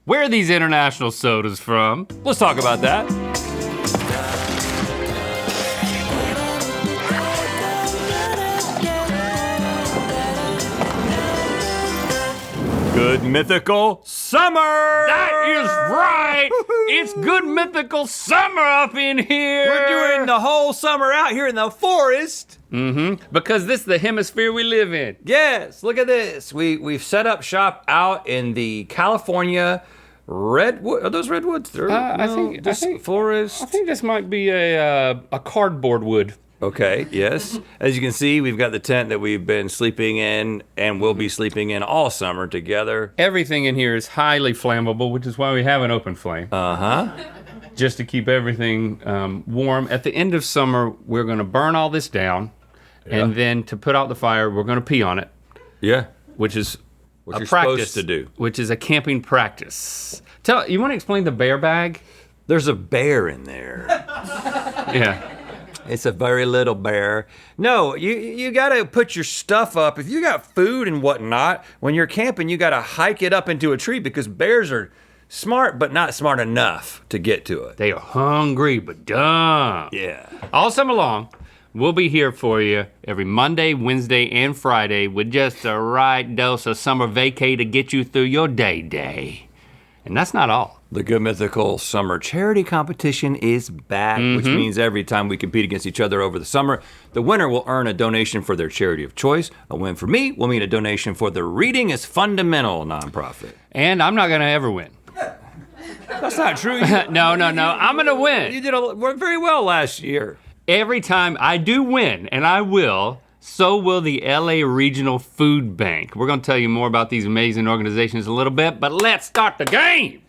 Where are these international sodas from? Let's talk about that. Good Mythical Summer! That is right! It's good mythical summer up in here! We're doing the whole summer out here in the forest. Because this is the hemisphere we live in. Yes, look at this. We've set up shop out in the California redwood. Are those redwoods? I think forest. I think this might be a cardboard wood. Okay, yes. As you can see, we've got the tent that we've been sleeping in and will be sleeping in all summer together. Everything in here is highly flammable, which is why we have an open flame. Just to keep everything warm. At the end of summer, we're gonna burn all this down, and then to put out the fire, we're gonna pee on it. Yeah. Which is What a you're practice supposed to do. Which is a camping practice. You wanna explain the bear bag? There's a bear in there. Yeah. It's a very little bear. No, you gotta put your stuff up. If you got food and whatnot, when you're camping, you gotta hike it up into a tree because bears are smart, but not smart enough to get to it. They are hungry but dumb. Yeah. All summer long, we'll be here for you every Monday, Wednesday, and Friday with just the right dose of summer vacay to get you through your day. And that's not all. The Good Mythical Summer Charity Competition is back, which means every time we compete against each other over the summer, the winner will earn a donation for their charity of choice. A win for me will mean a donation for the Reading is Fundamental nonprofit. And I'm not gonna ever win. That's not true. No, I'm gonna win. You did very well last year. Every time I do win, and I will, so will the LA Regional Food Bank. We're gonna tell you more about these amazing organizations in a little bit, but let's start the game.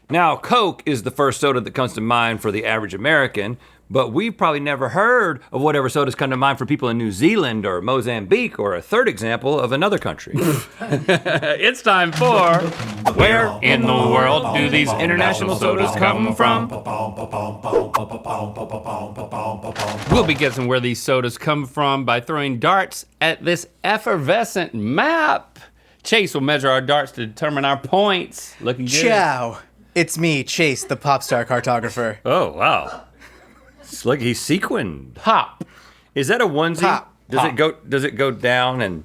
Now, Coke is the first soda that comes to mind for the average American, but we've probably never heard of whatever sodas come to mind for people in New Zealand or Mozambique or a third example of another country. It's time for Where in the World Do These International Sodas Come From? We'll be guessing where these sodas come from by throwing darts at this effervescent map. Chase will measure our darts to determine our points. Looking good. Ciao. It's me, Chase, the pop star cartographer. Oh, wow. It's like he's sequined. Pop. Is that a onesie? Pop. Does it go down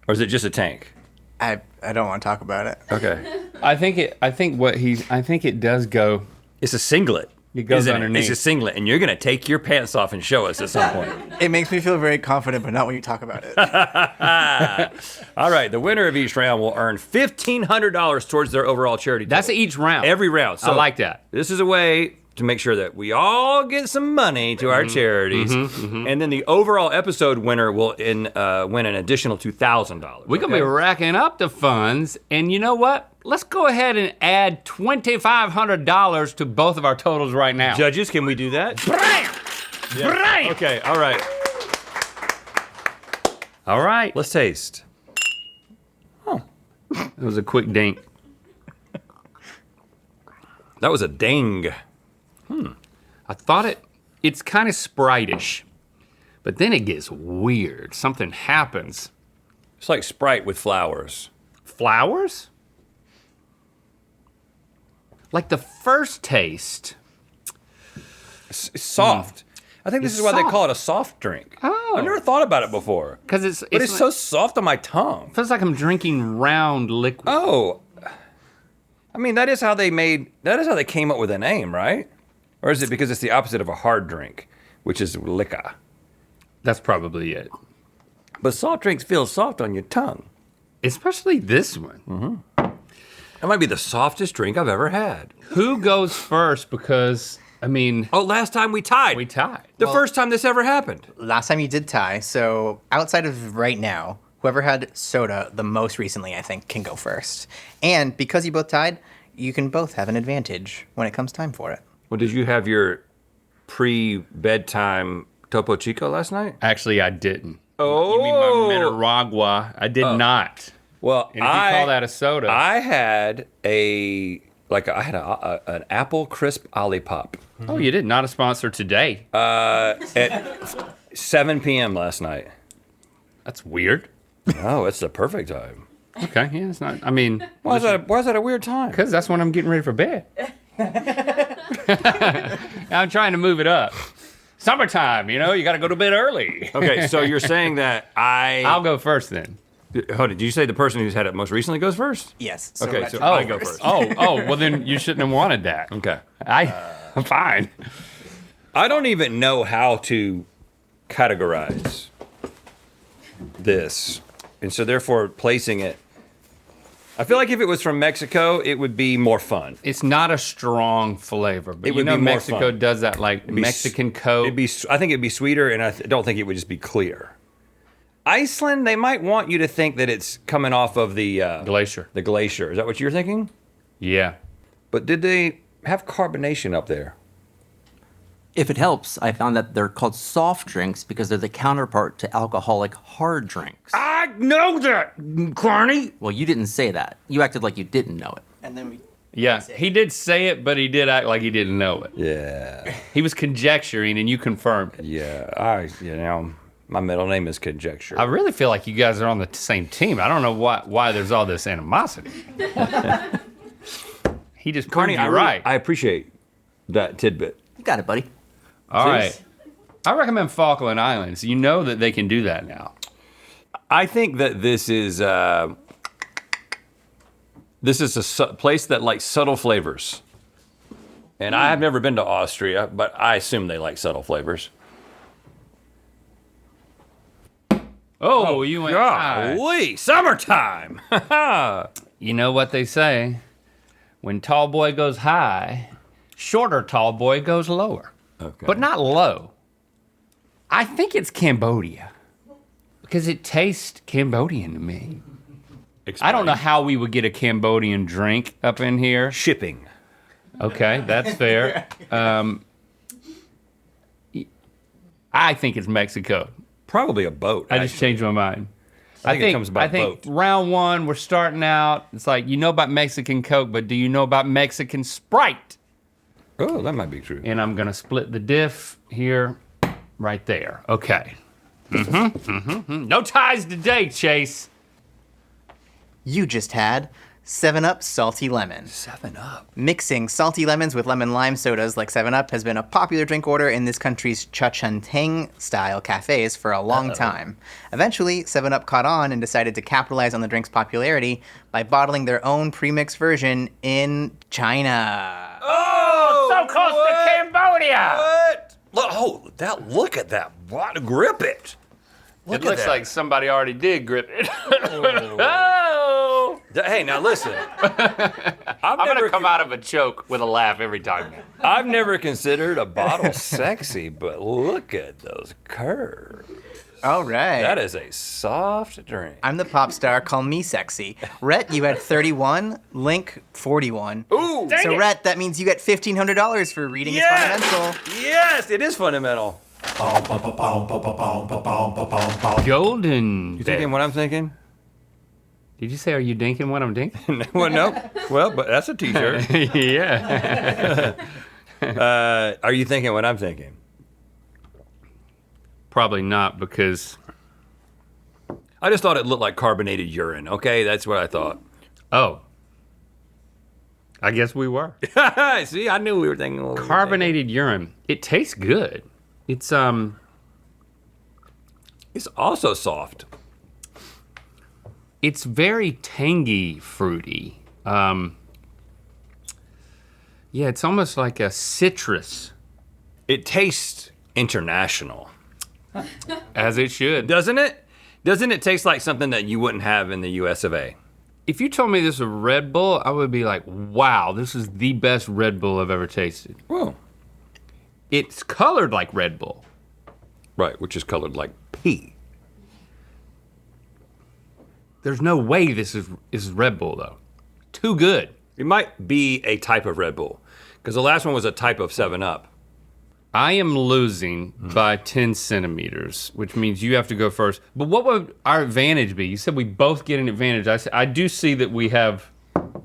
or is it just a tank? I don't want to talk about it. Okay. I think it does go. It's a singlet. It goes isn't underneath. It's a singlet, and you're gonna take your pants off and show us at some point. It makes me feel very confident, but not when you talk about it. All right, the winner of each round will earn $1,500 towards their overall charity. That's total. each round. Every round. So I like that. This is a way to make sure that we all get some money to our charities, and then the overall episode winner will win an additional $2,000. We're gonna be racking up the funds, and you know what? Let's go ahead and add $2,500 to both of our totals right now. Judges, can we do that? Bam! Bam! Okay, all right. All right. Let's taste. It was a quick dink. That was a ding. I thought it's kind of Sprite-ish, but then it gets weird. Something happens. It's like Sprite with flowers. Flowers? Like the first taste. It's soft. I think this is why they call it a soft drink. Oh. I've never thought about it before. Because it's But it's so soft on my tongue. feels like I'm drinking round liquid. Oh. I mean, that is how they came up with the name, right? Or is it because it's the opposite of a hard drink, which is liquor? That's probably it. But soft drinks feel soft on your tongue. Especially this one. That might be the softest drink I've ever had. Who goes first? Because, I mean, Oh, last time we tied. we tied. The first time this ever happened. Last time you did tie, so outside of right now, whoever had soda the most recently, I think, can go first. And because you both tied, you can both have an advantage when it comes time for it. Well, did you have your pre-bedtime Topo Chico last night? Actually, I didn't. Oh. You mean my Nicaragua? I did not. Well, And if you call that a soda. I had an apple crisp Olipop Oh, you did. Not a sponsor today. at 7 p.m. last night. That's weird. Oh, it's the perfect time. Okay, yeah, it's not. I mean, Why is that a weird time? because that's when I'm getting ready for bed. I'm trying to move it up. Summertime, you got to go to bed early. Okay, so you're saying that I'll go first then. Hold on, did you say the person who's had it most recently goes first? Yes. Okay, Rhett so should I go first. Well then you shouldn't have wanted that. Okay. I'm fine. I don't even know how to categorize this. And so therefore placing it, I feel like if it was from Mexico, it would be more fun. It's not a strong flavor, but It would be more Mexico fun. does that like Mexican Coke. I think it'd be sweeter, and I don't think it would just be clear. Iceland, they might want you to think that it's coming off of the glacier. The glacier. Is that what you're thinking? Yeah. But did they have carbonation up there? If it helps, I found that they're called soft drinks because they're the counterpart to alcoholic hard drinks. I know that, Carney. Well, you didn't say that. You acted like you didn't know it. And then we. Yeah, he did say it, but he did act like he didn't know it. Yeah. He was conjecturing, and you confirmed it. Yeah. My middle name is Conjecture. I really feel like you guys are on the same team. I don't know why there's all this animosity. He just proved Carney, you right. I appreciate that tidbit. You got it, buddy. All right. I recommend Falkland Islands. You know that they can do that now. I think that this is a place that likes subtle flavors. And I have never been to Austria, but I assume they like subtle flavors. Oh, you went high. Golly, summertime! You know what they say? When tall boy goes high, shorter tall boy goes lower. Okay. But not low. I think it's Cambodia. Because it tastes Cambodian to me. I don't know how we would get a Cambodian drink up in here. Shipping. Okay, that's fair. I think it's Mexico. Probably a boat. I just changed my mind. I think it comes by boat. Round one, we're starting out. It's like, you know about Mexican Coke, but do you know about Mexican Sprite? Oh, that might be true. And I'm gonna split the diff here, right there. Okay. No ties today, Chase. You just had 7-Up Salty Lemon. 7-Up. Mixing salty lemons with lemon lime sodas like 7-Up has been a popular drink order in this country's cha-chanteng style cafes for a long time. Eventually, 7-Up caught on and decided to capitalize on the drink's popularity by bottling their own premixed version in China. Oh, so close to Cambodia. What? Look at that. What? Grip it. It looks like somebody already did grip it. Oh. Hey, now listen. I'm gonna come out of a choke with a laugh every time now. I've never considered a bottle sexy, but look at those curves. All right. That is a soft drink. I'm the pop star. Call me sexy. Rhett, you had 31. Link, 41. Ooh, So, Rhett, that means you get $1,500 for reading is fundamental. Yes, it is fundamental. Golden. You thinking what I'm thinking? Did you say, are you dinking what I'm dinking? Well, no. Well, but that's a t-shirt. Yeah. Are you thinking what I'm thinking? Probably not, because, I just thought it looked like carbonated urine. Okay, that's what I thought. oh. I guess we were. See, I knew we were thinking a little Carbonated urine. It tastes good. It's It's also soft. It's very tangy, fruity. Yeah, it's almost like a citrus, It tastes international. as it should. Doesn't it? Doesn't it taste like something that you wouldn't have in the US of A? If you told me this was Red Bull, I would be like, wow, this is the best Red Bull I've ever tasted. Well, It's colored like Red Bull. right, which is colored like pee. There's no way this is Red Bull, though. Too good. It might be a type of Red Bull, because the last one was a type of 7-Up. I am losing by 10 centimeters, which means you have to go first. But what would our advantage be? You said we both get an advantage. I do see that we have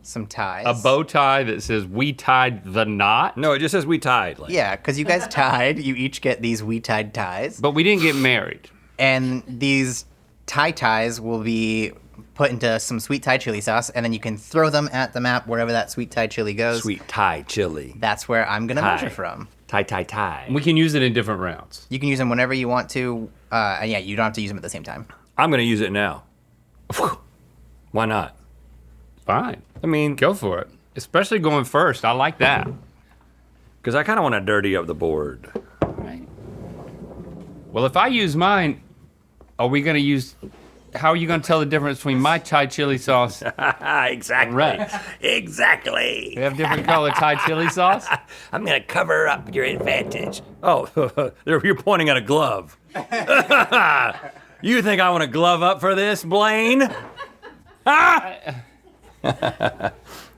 Some ties. a bow tie that says we tied the knot, No, it just says we tied. Like, Yeah, because you guys tied. You each get these we tied ties. but we didn't get married. And these ties will be put into some sweet Thai chili sauce, and then you can throw them at the map wherever that sweet Thai chili goes. Sweet Thai chili. That's where I'm going to Thai. measure from. Thai. We can use it in different rounds. You can use them whenever you want to. And yeah, you don't have to use them at the same time. I'm going to use it now. Why not? Fine. I mean, Go for it. Especially going first. I like that. because I kind of want to dirty up the board. Right. Well, if I use mine, are we going to use... How are you going to tell the difference between my Thai chili sauce Exactly. Right. Exactly. We have different color Thai chili sauce? I'm going to cover up your advantage. Oh, you're pointing at a glove. You think I want to glove up for this, Blaine? Ah!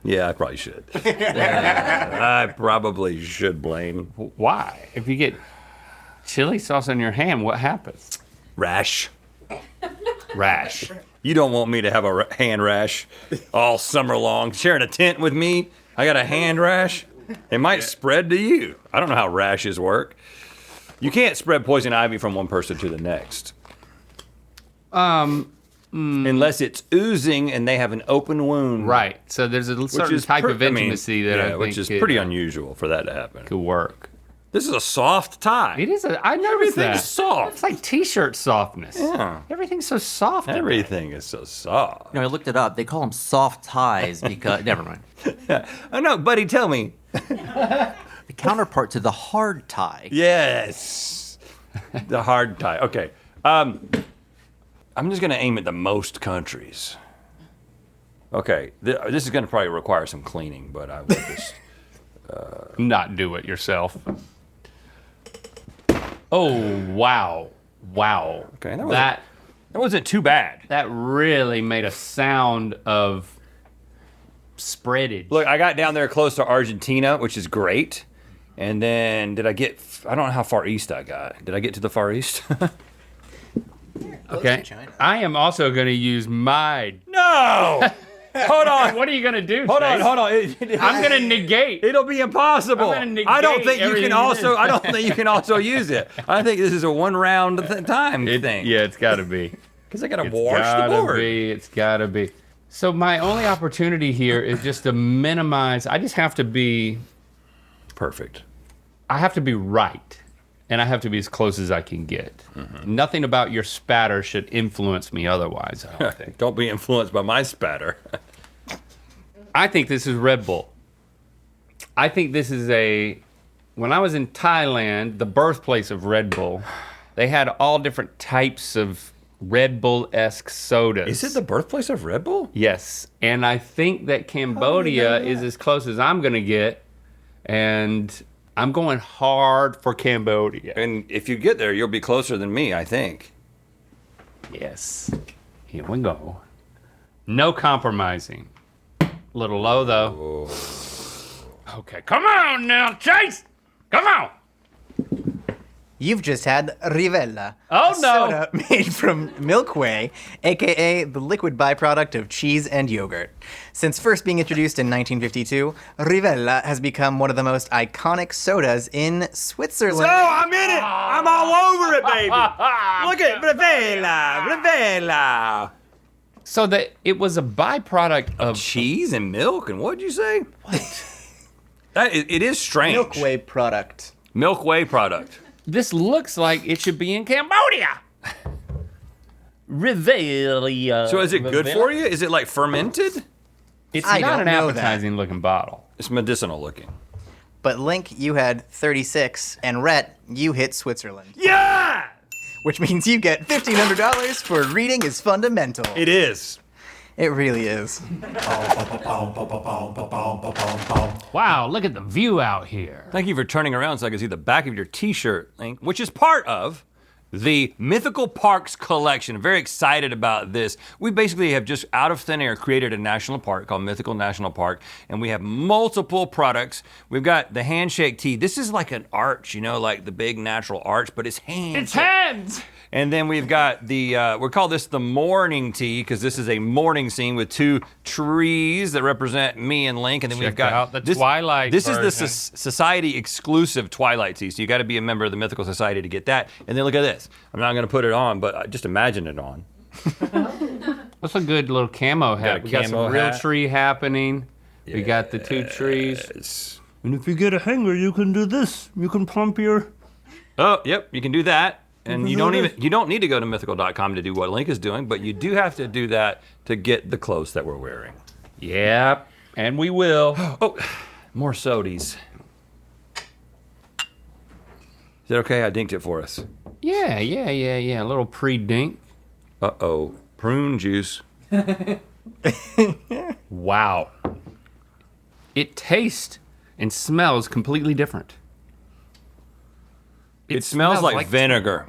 Yeah, I probably should. I probably should, Blaine. Why? If you get chili sauce on your hand, what happens? Rash. Rash. You don't want me to have a hand rash all summer long. Sharing a tent with me, I got a hand rash. It might spread to you. I don't know how rashes work. You can't spread poison ivy from one person to the next. Unless it's oozing and they have an open wound. Right. So there's a certain type of intimacy that I think which is pretty unusual for that to happen. could work. This is a soft tie. It is I noticed Everything's that. soft. It's like t-shirt softness. Yeah. Everything's so soft. Everything is so soft. You know, I looked it up. They call them soft ties because, never mind. I know, buddy, tell me. The counterpart to the hard tie. Yes. The hard tie. Okay. I'm just going to aim at the most countries. Okay. This is going to probably require some cleaning, but I will just... Not do it yourself. Oh, wow. Wow. Okay, that wasn't too bad. that really made a sound of spreadage. Look, I got down there close to Argentina, which is great. And then I don't know how far east I got. Did I get to the far east? Okay. China. I am also going to use my... No! Hold on. What are you going to do, Hold on, Chase? hold on. I'm going to negate. It'll be impossible. I'm gonna I don't negate think you everything can you also. did. I don't think you can also use it. I think this is a one round time thing. Yeah, it's got to be. because I gotta It's wash the gotta board. be. It's gotta be. So my only opportunity here is just to minimize. I just have to be. Perfect. I have to be right, and I have to be as close as I can get. Mm-hmm. Nothing about your spatter should influence me otherwise. I don't think. Don't be influenced by my spatter. I think this is Red Bull. I think this is when I was in Thailand, the birthplace of Red Bull, they had all different types of Red Bull-esque sodas. Is it the birthplace of Red Bull? Yes. And I think that Cambodia is as close as I'm going to get. And I'm going hard for Cambodia. And if you get there, you'll be closer than me, I think. Yes. Here we go. No compromising. Little low, though. Okay, come on now, Chase! Come on! You've just had Rivella. Oh, a no. soda made from milk whey, aka the liquid byproduct of cheese and yogurt. Since first being introduced in 1952, Rivella has become one of the most iconic sodas in Switzerland. I'm in it! I'm all over it, baby! Look at Rivella! Rivella! So that it was a byproduct of Cheese and milk, and what'd you say? What? It is strange. Milk whey product. Milk whey product. This looks like it should be in Cambodia. Revelia. So is it good for you? Is it like fermented? It's I not don't an know that. appetizing looking bottle. It's medicinal looking. But Link, you had 36, and Rhett, you hit Switzerland. Yeah! Which means you get $1,500 for reading is fundamental. It is. It really is. Wow, look at the view out here. Thank you for turning around so I can see the back of your t-shirt, Link, which is part of the Mythical Parks collection. I'm very excited about this. We basically have just out of thin air created a national park called Mythical National Park, and we have multiple products. We've got the handshake tea. This is like an arch, you know, like the big natural arch, but it's hands. It's hands! And then we've got we call this the morning tea because this is a morning scene with two trees that represent me and Link. And then we've Check got out the Twilight This is the version. society exclusive Twilight tea. So you got to be a member of the Mythical Society to get that. And then look at this. I'm not going to put it on, but just imagine it on. That's a good little camo hat. a We got camo some real hat. tree happening. We got the 2 trees. Yes. And if you get a hanger, you can do this. You can plump your... Oh, yep, you can do that. And you don't need to go to mythical.com to do what Link is doing, but you do have to do that to get the clothes that we're wearing. Yep, and we will. Oh, more sodies. Is that okay? I dinked it for us. Yeah. A little pre-dink. Uh-oh, prune juice. Wow. It tastes and smells completely different. It smells like vinegar.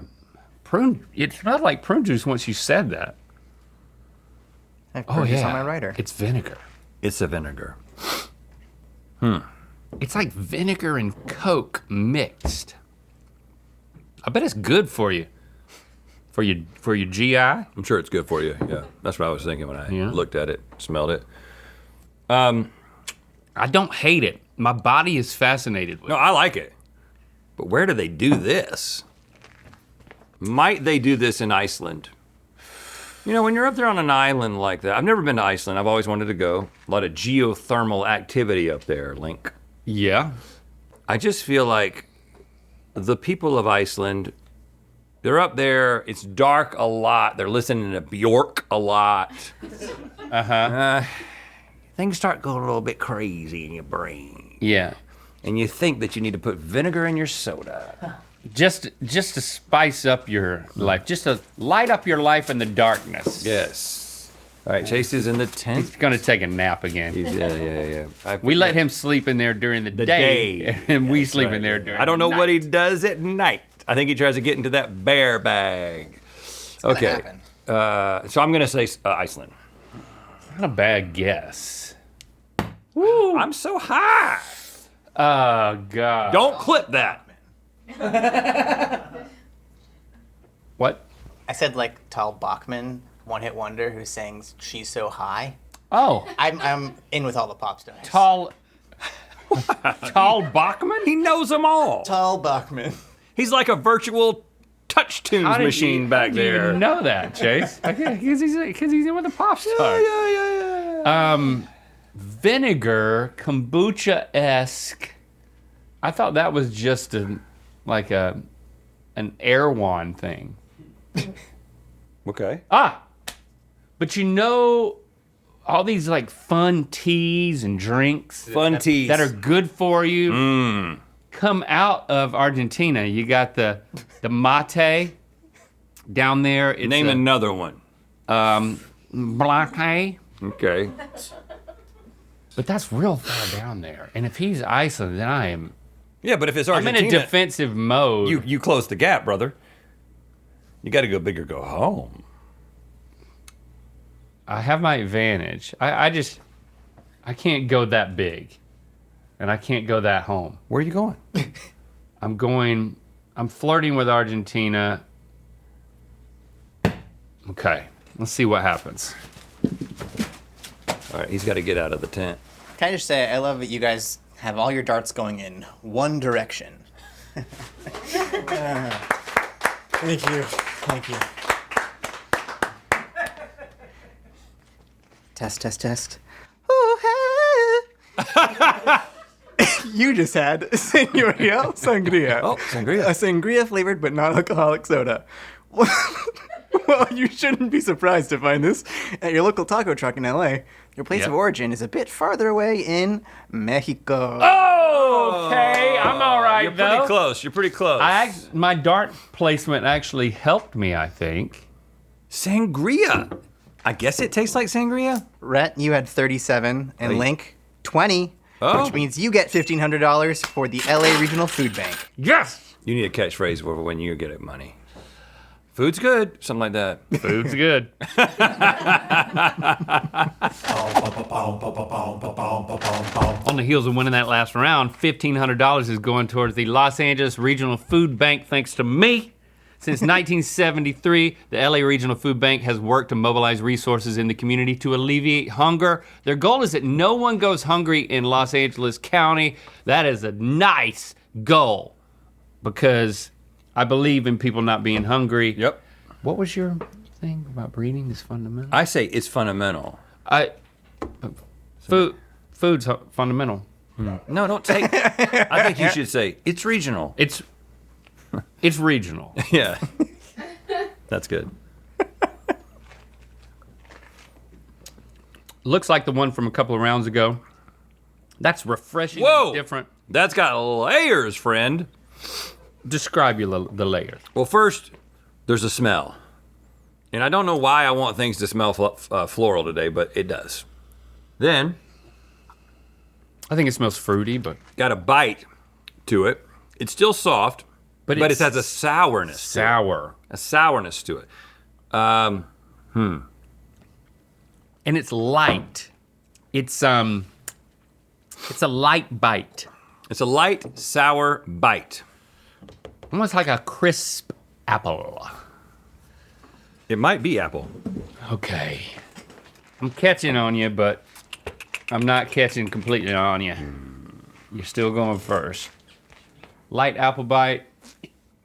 Prune. It smelled like prune juice once you said that. I have produce on my writer. It's vinegar. It's a vinegar. It's like vinegar and Coke mixed. I bet it's good for you. For your GI. I'm sure it's good for you. Yeah, that's what I was thinking when I looked at it, smelled it. I don't hate it. My body is fascinated with No, it. I like it. But where do they do this? Might they do this in Iceland? You know, when you're up there on an island like that, I've never been to Iceland. I've always wanted to go. A lot of geothermal activity up there, Link. Yeah. I just feel like the people of Iceland, they're up there. It's dark a lot. They're listening to Bjork a lot. Things start going a little bit crazy in your brain. Yeah. And you think that you need to put vinegar in your soda. Just to spice up your life, just to light up your life in the darkness. Yes. All right, Chase is in the tent. He's gonna take a nap again. Yeah. We let him sleep in there during the day, and we sleep in there during I don't know the what he night. does at night. I think he tries to get into that bear bag. Okay. So I'm gonna say Iceland. Not a bad guess. I'm so high. Oh, God. Don't clip that. What? I said like Tal Bachman, one-hit wonder who sings "She's So High." Oh, I'm in with all the pop stars. Tall Bachman? He knows them all. Tal Bachman. He's like a virtual touch tunes How did machine back how do you there. know that, Chase? Because he's in with the pop star. Yeah. Vinegar, kombucha-esque. I thought that was just an Erewhon thing. Okay. But you know, all these like fun teas and drinks Fun teas. that are good for you come out of Argentina. You got the mate down there. It's Name another one. Blake. Okay. But that's real far down there. And if he's Iceland, then I am. Yeah, but if it's I'm Argentina, in a defensive mode. you close the gap, brother. You got to go big or go home. I have my advantage. I can't go that big. And I can't go that home. Where are you going? I'm flirting with Argentina. Okay, let's see what happens. All right, he's got to get out of the tent. Can I just say, I love that you guys have all your darts going in one direction. Thank you. Test. Oh, hey. You just had Señoria Sangria. Oh, sangria. A sangria flavored but non alcoholic soda. Well, you shouldn't be surprised to find this at your local taco truck in LA. Your place of origin is a bit farther away in Mexico. Oh, okay. I'm all right, You're pretty close. You're pretty close. My dart placement actually helped me, I think. Sangria. I guess it tastes like sangria. Rhett, you had 37, and Hey. Link, 20, Oh. which means you get $1,500 for the LA Regional Food Bank. Yes! You need a catchphrase for when you get it money. Food's good. Something like that. Food's good. On the heels of winning that last round, $1,500 is going towards the Los Angeles Regional Food Bank, thanks to me. Since 1973, the LA Regional Food Bank has worked to mobilize resources in the community to alleviate hunger. Their goal is that no one goes hungry in Los Angeles County. That is a nice goal because I believe in people not being hungry. Yep. What was your thing about breeding is fundamental? I say it's fundamental. Food's fundamental. No, don't take. I think you should say it's regional. It's regional. Yeah. That's good. Looks like the one from a couple of rounds ago. That's refreshing. Whoa! And different. That's got layers, friend. Describe the layers. Well, first, there's a smell. And I don't know why I want things to smell floral today, but it does. Then, I think it smells fruity, but got a bite to it. It's still soft, but it it's has a sourness. sour. A sourness to it. And it's light. It's a light bite. It's a light, sour bite. Almost like a crisp apple. It might be apple. Okay. I'm catching on you, but I'm not catching completely on you. You're still going first. Light apple bite.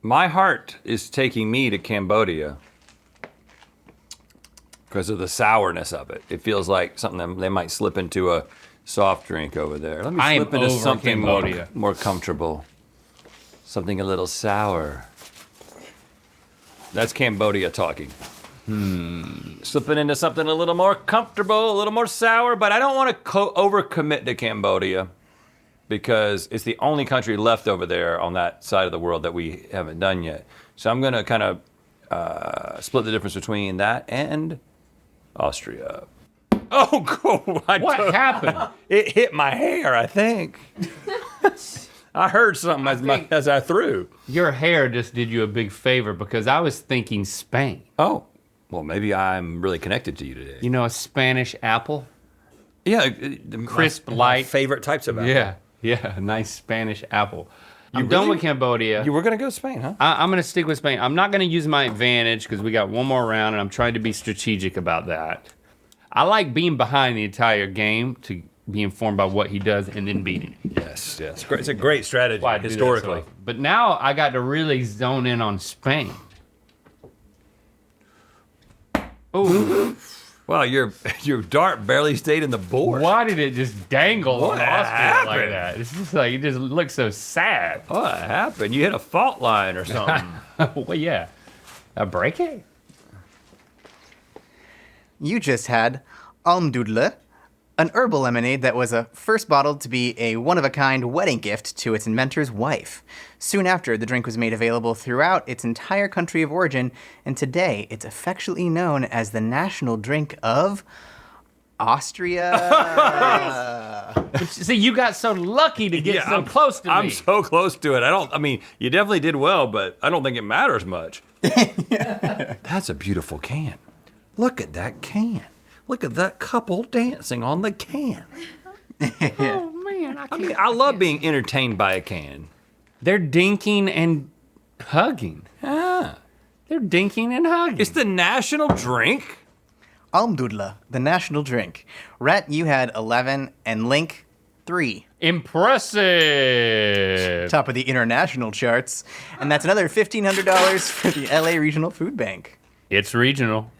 My heart is taking me to Cambodia because of the sourness of it. It feels like something that they might slip into a soft drink over there. Let me I am slip into over something Cambodia. more comfortable. Something a little sour. That's Cambodia talking. Slipping into something a little more comfortable, a little more sour, but I don't want to overcommit to Cambodia because it's the only country left over there on that side of the world that we haven't done yet. So I'm going to kind of split the difference between that and Austria. Oh, cool. What happened? It hit my hair, I think. I heard something as I threw. Your hair just did you a big favor because I was thinking Spain. Oh, well, maybe I'm really connected to you today. You know, a Spanish apple? Yeah, Crisp, my light. favorite types of apple. Yeah, a nice Spanish apple. I'm done with Cambodia. You were gonna go to Spain, huh? I'm gonna stick with Spain. I'm not gonna use my advantage because we got one more round and I'm trying to be strategic about that. I like being behind the entire game to be informed by what he does and then beating him. Yes. It's a great strategy Why I do that so historically. often. But now I got to really zone in on Spain. Oh, Wow, your dart barely stayed in the board. why did it just dangle What on Austria like happened? that? It's just like, it just looks so sad. What happened? You hit a fault line or something. Well, yeah. I break it? You just had Almdudle, an herbal lemonade that was first bottled to be a one-of-a-kind wedding gift to its inventor's wife. Soon after, the drink was made available throughout its entire country of origin, and today it's affectionately known as the national drink of Austria. See, you got so lucky to get so I'm close to me. I'm so close to it. I mean, you definitely did well, but I don't think it matters much. That's a beautiful can. Look at that can. Look at that couple dancing on the can. Oh, man. I love being entertained by a can. They're dinking and hugging. Ah, They're dinking and hugging. it's the national drink. Almdudle, the national drink. Rhett, you had 11, and Link, 3. Impressive. Top of the international charts. And that's another $1,500 for the LA Regional Food Bank. It's regional.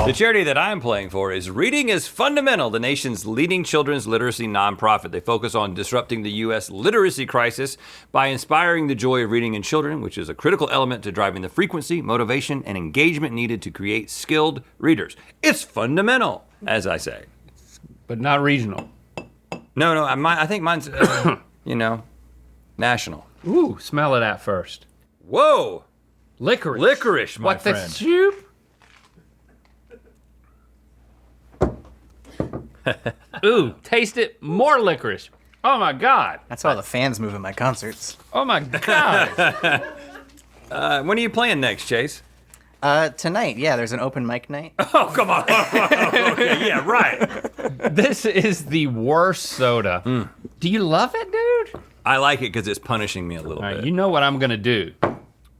The charity that I'm playing for is Reading is Fundamental, the nation's leading children's literacy nonprofit. They focus on disrupting the U.S. literacy crisis by inspiring the joy of reading in children, which is a critical element to driving the frequency, motivation, and engagement needed to create skilled readers. It's fundamental, as I say. But not regional. No, I think mine's, national. Ooh, smell it at first. Whoa! Licorice. Licorice, my What friend. the soup? Ooh, taste it. More licorice. Oh my God. That's how the fans move at my concerts. Oh my God. When are you playing next, Chase? Tonight, yeah, there's an open mic night. Oh, come on. Okay, yeah, right. This is the worst soda. Do you love it, dude? I like it because it's punishing me a little All right, bit. you know what I'm gonna do.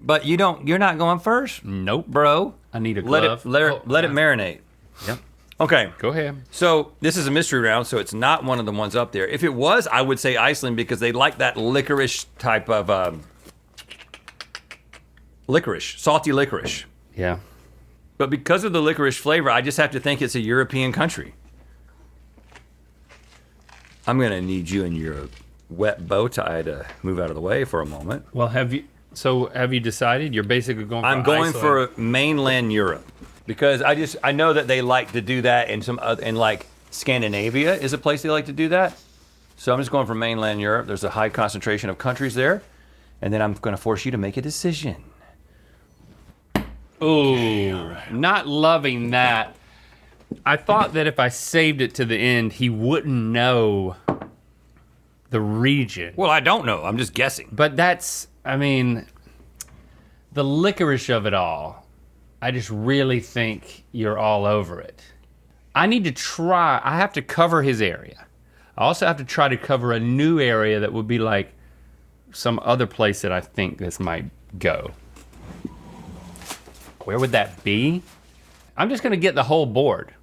But you're not going first, Nope. bro. I need a Let glove. it marinate. Yep. Okay. Go ahead. So this is a mystery round, so it's not one of the ones up there. If it was, I would say Iceland because they like that licorice type of licorice, salty licorice. Yeah. But because of the licorice flavor, I just have to think it's a European country. I'm gonna need you and your wet bow tie to move out of the way for a moment. Well, have you decided? You're basically going for I'm going Iceland. for mainland Europe because I know that they like to do that in some other, in like Scandinavia is a place they like to do that. So I'm just going for mainland Europe. There's a high concentration of countries there. And then I'm gonna force you to make a decision. Ooh, not loving that. I thought that if I saved it to the end, he wouldn't know the region. Well, I don't know, I'm just guessing. But that's, I mean, the licorice of it all, I just really think you're all over it. I need to try, I have to cover his area. I also have to try to cover a new area that would be like some other place that I think this might go. Where would that be? I'm just gonna get the whole board.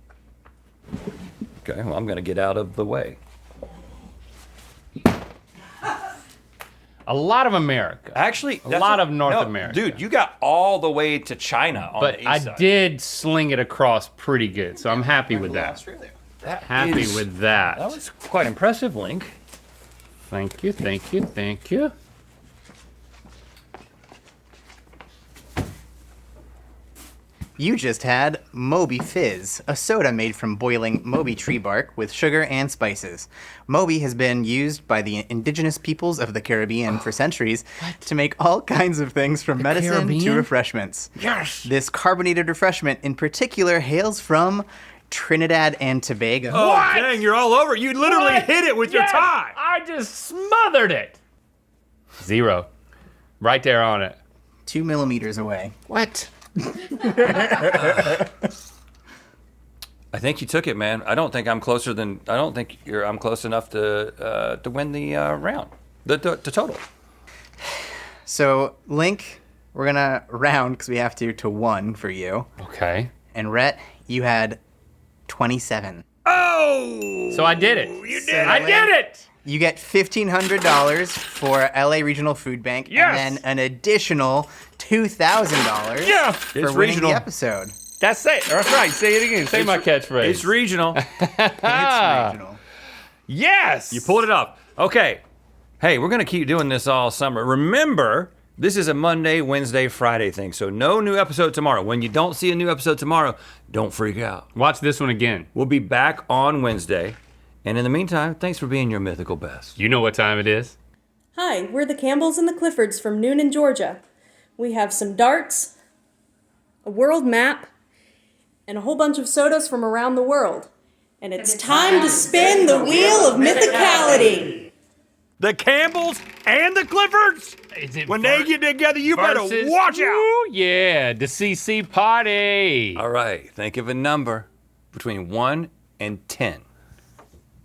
Okay, well, I'm gonna get out of the way. A lot of America. Actually, A lot of North America. Dude, you got all the way to China on But the east I side. did sling it across pretty good, so I'm happy with that. Australia. Happy with that. That was quite impressive, Link. Thank you, thank you, thank you. You just had Moby Fizz, a soda made from boiling Moby tree bark with sugar and spices. Moby has been used by the indigenous peoples of the Caribbean for centuries to make all kinds of things from medicine to Caribbean? refreshments. Yes! This carbonated refreshment in particular hails from Trinidad and Tobago. Oh, What? dang, you're all over. You literally What? hit it with your Yes! tie. I just smothered it. 0. Right there on it. 2 millimeters away. What? I think you took it, man. I don't think I'm close enough to win the round, the total. So, Link, we're gonna round, because we have to 1 for you. Okay. And Rhett, you had 27. Oh! So I did it. You So did I it. did it! You get $1,500 for LA Regional Food Bank, Yes! and then an additional $2,000 Yeah! for It's winning regional. the episode. That's it. That's right. Say it again. Say my catchphrase. It's regional. It's regional. Yes! You pulled it off. Okay. Hey, we're gonna keep doing this all summer. Remember, this is a Monday, Wednesday, Friday thing, so no new episode tomorrow. When you don't see a new episode tomorrow, don't freak out. Watch this one again. We'll be back on Wednesday. And in the meantime, thanks for being your mythical best. You know what time it is. Hi, we're the Campbells and the Cliffords from Noonan, Georgia. We have some darts, a world map, and a whole bunch of sodas from around the world. And it's time to spin the wheel of mythicality. The Campbells and the Cliffords? Is it When they get together, you better watch out. Ooh, yeah, the CC party. All right, think of a number between 1 and 10.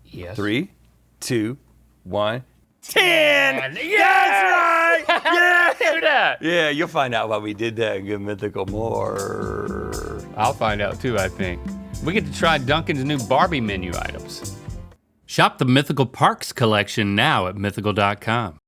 Yes. 3, 2, 1. 10! Yes! That's right! Yeah! Do that. Yeah, you'll find out why we did that in Good Mythical more. I'll find out too, I think. We get to try Duncan's new Barbie menu items. Shop the Mythical Parks collection now at mythical.com.